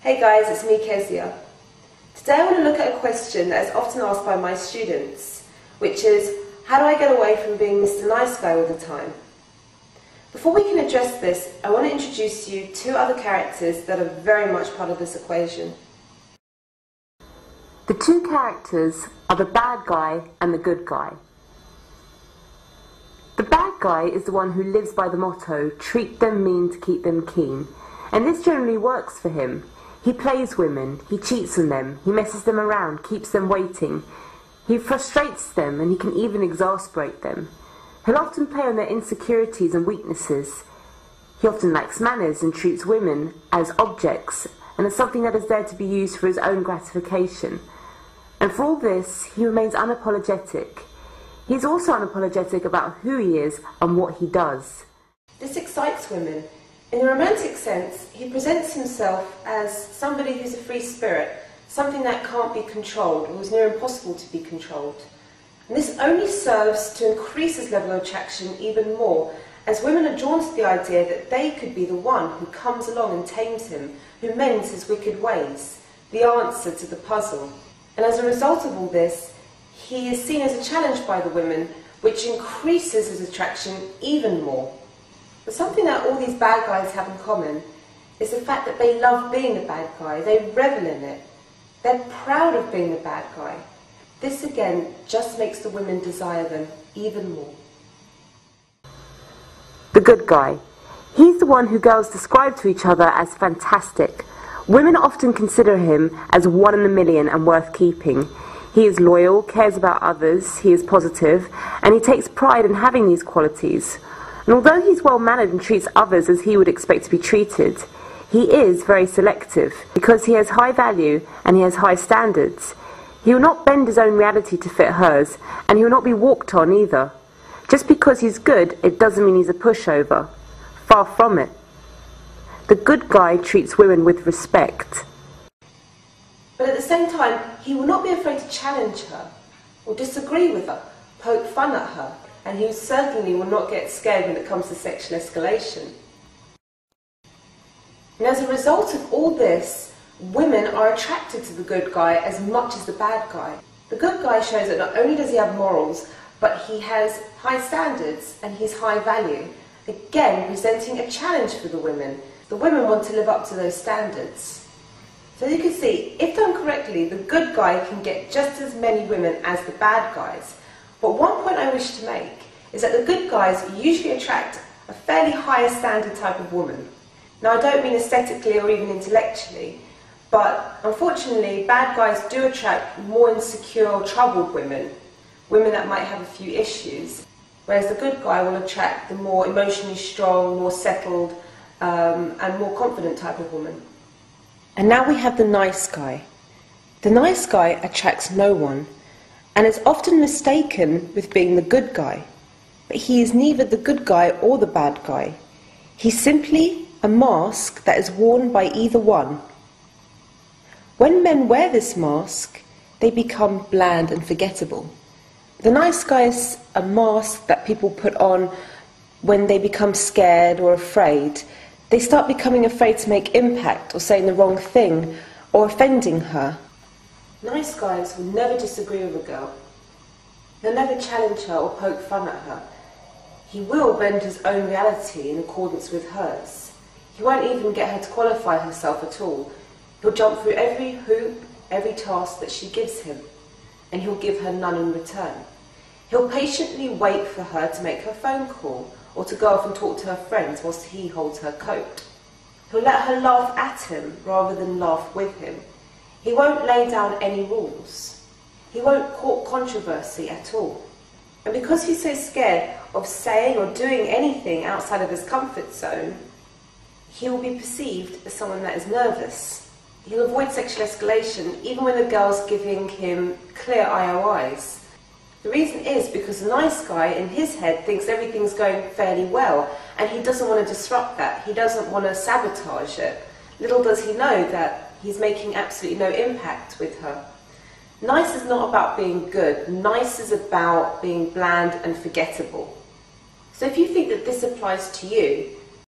Hey guys, it's me Kezia. Today I want to look at a question that is often asked by my students, which is, how do I get away from being Mr. Nice Guy all the time? Before we can address this, I want to introduce you to two other characters that are very much part of this equation. The two characters are the bad guy and the good guy. The bad guy is the one who lives by the motto, treat them mean to keep them keen, and this generally works for him. He plays women, he cheats on them, he messes them around, keeps them waiting. He frustrates them and he can even exasperate them. He'll often play on their insecurities and weaknesses. He often lacks manners and treats women as objects and as something that is there to be used for his own gratification. And for all this, he remains unapologetic. He's also unapologetic about who he is and what he does. This excites women. In a romantic sense, he presents himself as somebody who's a free spirit, something that can't be controlled or is near impossible to be controlled. And this only serves to increase his level of attraction even more, as women are drawn to the idea that they could be the one who comes along and tames him, who mends his wicked ways, the answer to the puzzle. And as a result of all this, he is seen as a challenge by the women, which increases his attraction even more. But something that all these bad guys have in common is the fact that they love being the bad guy. They revel in it. They're proud of being the bad guy. This again just makes the women desire them even more. The good guy. He's the one who girls describe to each other as fantastic. Women often consider him as one in a million and worth keeping. He is loyal, cares about others, he is positive, and he takes pride in having these qualities. And although he's well-mannered and treats others as he would expect to be treated, he is very selective because he has high value and he has high standards. He will not bend his own reality to fit hers, and he will not be walked on either. Just because he's good, it doesn't mean he's a pushover. Far from it. The good guy treats women with respect. But at the same time, he will not be afraid to challenge her or disagree with her, poke fun at her. And he certainly will not get scared when it comes to sexual escalation. And as a result of all this, women are attracted to the good guy as much as the bad guy. The good guy shows that not only does he have morals, but he has high standards and he's high value. Again, presenting a challenge for the women. The women want to live up to those standards. So you can see, if done correctly, the good guy can get just as many women as the bad guys. But one point I wish to make is that the good guys usually attract a fairly higher standard type of woman. Now I don't mean aesthetically or even intellectually, but unfortunately bad guys do attract more insecure or troubled women, women that might have a few issues, whereas the good guy will attract the more emotionally strong, more settled and more confident type of woman. And now we have the nice guy. The nice guy attracts no one, and is often mistaken with being the good guy. But he is neither the good guy or the bad guy. He's simply a mask that is worn by either one. When men wear this mask, they become bland and forgettable. The nice guy is a mask that people put on when they become scared or afraid. They start becoming afraid to make impact or saying the wrong thing or offending her. Nice guys will never disagree with a girl. He'll never challenge her or poke fun at her. He will bend his own reality in accordance with hers. He won't even get her to qualify herself at all. He'll jump through every hoop, every task that she gives him, and he'll give her none in return. He'll patiently wait for her to make her phone call or to go off and talk to her friends whilst he holds her coat. He'll let her laugh at him rather than laugh with him. He won't lay down any rules. He won't court controversy at all. And because he's so scared of saying or doing anything outside of his comfort zone, he will be perceived as someone that is nervous. He'll avoid sexual escalation even when the girl's giving him clear IOIs. The reason is because the nice guy in his head thinks everything's going fairly well, and he doesn't want to disrupt that. He doesn't want to sabotage it. Little does he know that he's making absolutely no impact with her. Nice is not about being good. Nice is about being bland and forgettable. So if you think that this applies to you,